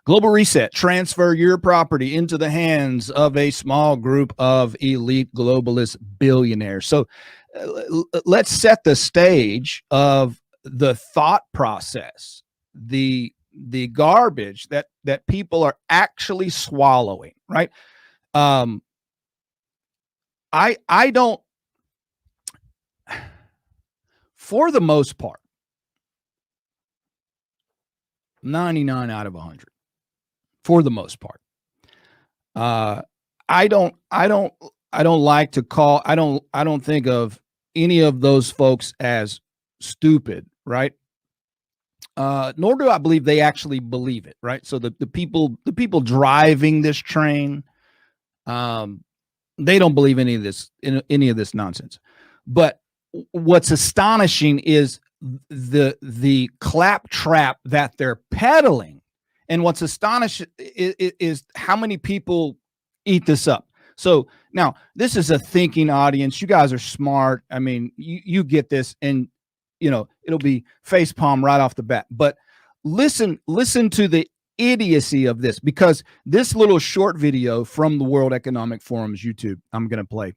Global reset, transfer your property into the hands of a small group of elite globalist billionaires. So let's set the stage of the thought process, the garbage that people are actually swallowing, right? I don't, for the most part, 99 out of 100, for the most part. I don't like to call, I don't think of any of those folks as stupid, right? Nor do I believe they actually believe it, right? So the people driving this train, they don't believe any of this nonsense. But what's astonishing is the claptrap that they're peddling, and what's astonishing is how many people eat this up. So now this is a thinking audience. You guys are smart. I mean, you get this, and it'll be facepalm right off the bat. But listen to the idiocy of this, because this little short video from the World Economic Forum's YouTube, I'm going to play.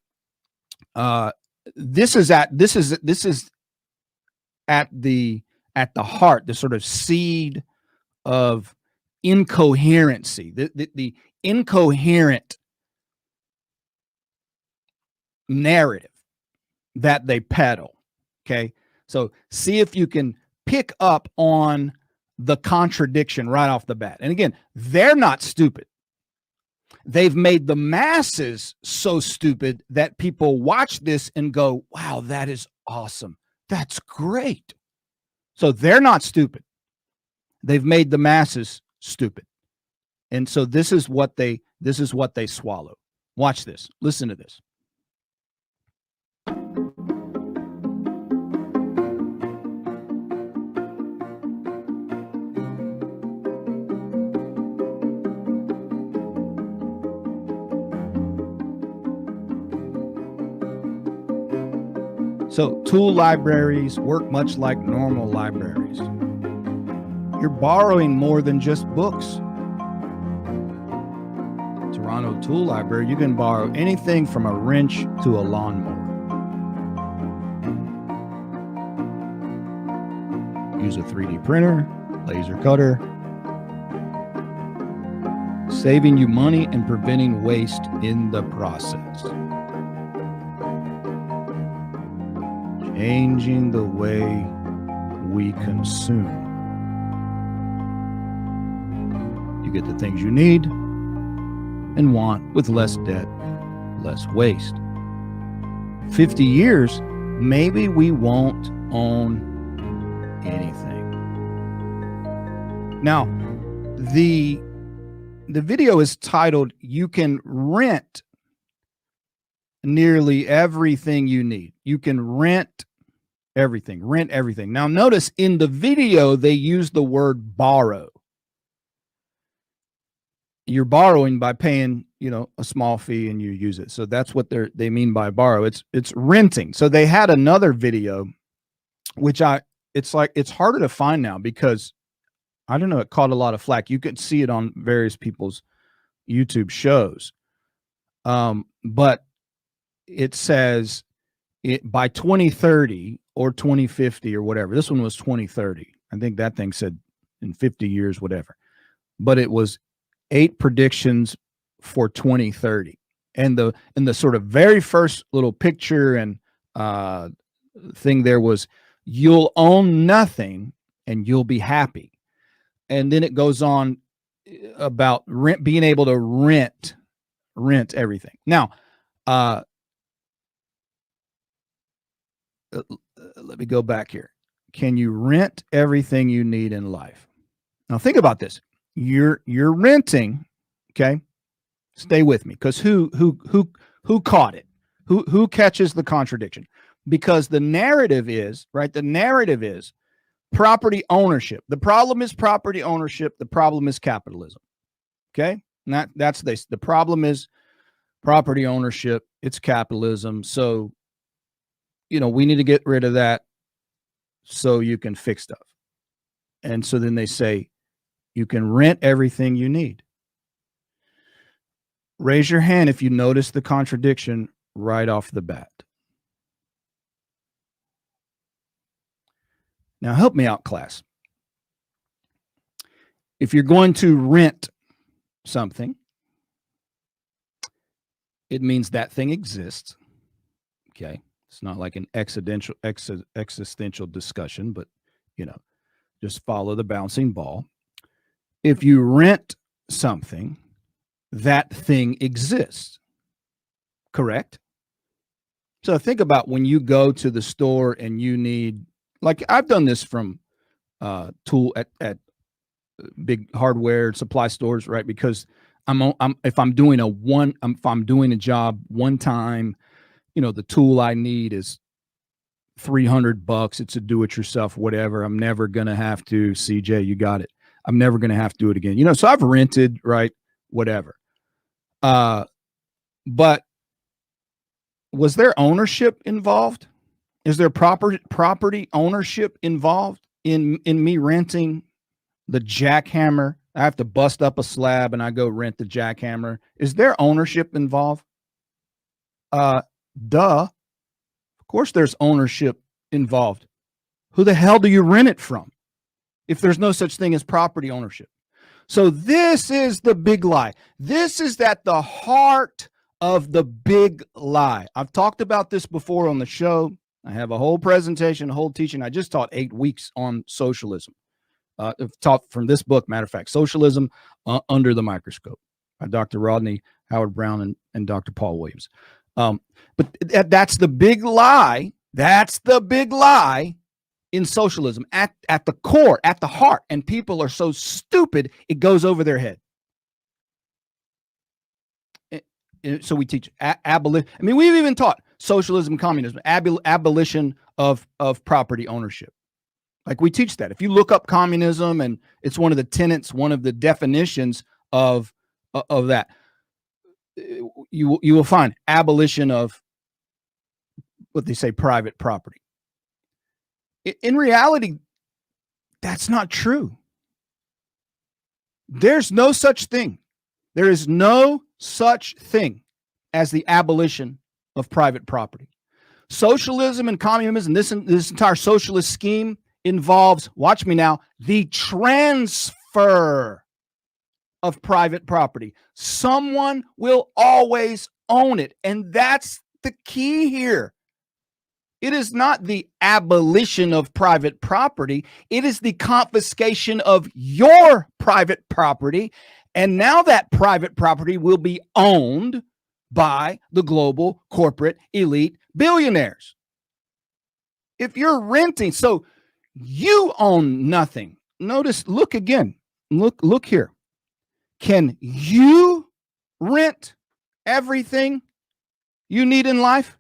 This is at the heart, the sort of seed of incoherency, the incoherent narrative that they peddle. Okay, so see if you can pick up on the contradiction right off the bat. And again, they're not stupid. They've made the masses so stupid that people watch this and go, wow, that is awesome. That's great. So they're not stupid. They've made the masses stupid. And so this is what they swallow. Watch this. Listen to this. So tool libraries work much like normal libraries. You're borrowing more than just books. Toronto Tool Library, you can borrow anything from a wrench to a lawnmower. Use a 3D printer, laser cutter, saving you money and preventing waste in the process. Changing the way we consume. You get the things you need and want with less debt, less waste. 50 years, maybe we won't own anything. Now, the video is titled, "You Can Rent Nearly Everything You Need." You can rent everything. Now, notice in the video, they use the word borrow. You're borrowing by paying, a small fee and you use it. So that's what they mean by borrow. It's renting. So they had another video, which it's harder to find now because I don't know, it caught a lot of flack. You could see it on various people's YouTube shows. But it says by 2030 or 2050 or whatever. This one was 2030. I think that thing said in 50 years, whatever. But it was 8 predictions for 2030. And the sort of very first little picture and thing there was, you'll own nothing and you'll be happy. And then it goes on about being able to rent everything. Now, let me go back here. Can you rent everything you need in life? Now think about this. You're renting, okay? Stay with me, because who caught it? Who catches the contradiction? Because the narrative is, right? The narrative is property ownership. The problem is property ownership. The problem is capitalism. Okay? And that's this. The problem is property ownership. It's capitalism. So, we need to get rid of that so you can fix stuff. And so then they say, You can rent everything you need. Raise your hand if you notice the contradiction right off the bat. Now, help me out, class. If you're going to rent something, it means that thing exists. Okay. It's not like an existential discussion, but, just follow the bouncing ball. If you rent something, that thing exists. Correct? So think about when you go to the store and you need, like I've done this from tool at big hardware supply stores, right? Because if I'm doing a job one time, the tool I need is $300. It's a do-it-yourself, whatever. I'm never gonna have to. CJ, you got it. I'm never gonna have to do it again. So I've rented, right? Whatever. But was there ownership involved? Is there property ownership involved in me renting the jackhammer? I have to bust up a slab and I go rent the jackhammer. Is there ownership involved? Duh. Of course there's ownership involved. Who the hell do you rent it from if there's no such thing as property ownership? So this is the big lie. This is at the heart of the big lie. I've talked about this before on the show. I have a whole presentation, a whole teaching. I just taught 8 weeks on socialism. I've taught from this book, matter of fact, Socialism Under the Microscope by Dr. Rodney Howard-Browne and Dr. Paul Williams. But that's the big lie. That's the big lie in socialism at the core, at the heart. And people are so stupid, it goes over their head. So we teach abolition. I mean, we've even taught socialism, communism, abolition of property ownership. Like we teach that. If you look up communism, and it's one of the tenets, one of the definitions of that, you will find abolition of what they say private property. In reality, that's not true. There's no such thing. There is no such thing as the abolition of private property. Socialism and communism, this entire socialist scheme involves, watch me now, the transfer of private property. Someone will always own it. And that's the key here. It is not the abolition of private property. It is the confiscation of your private property. And now that private property will be owned by the global corporate elite billionaires. If you're renting, so you own nothing. Notice, look again. Look here. Can you rent everything you need in life?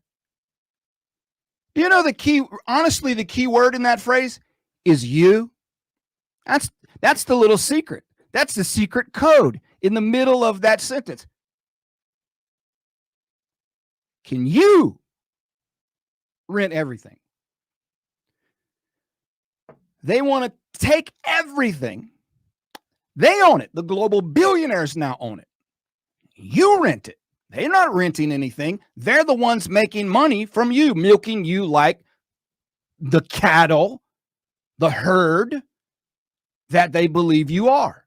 Do you know the key, honestly, the key word in that phrase is you? That's the little secret. That's the secret code in the middle of that sentence. Can you rent everything? They want to take everything. They own it. The global billionaires now own it. You rent it. They're not renting anything. They're the ones making money from you, milking you like the cattle, the herd that they believe you are.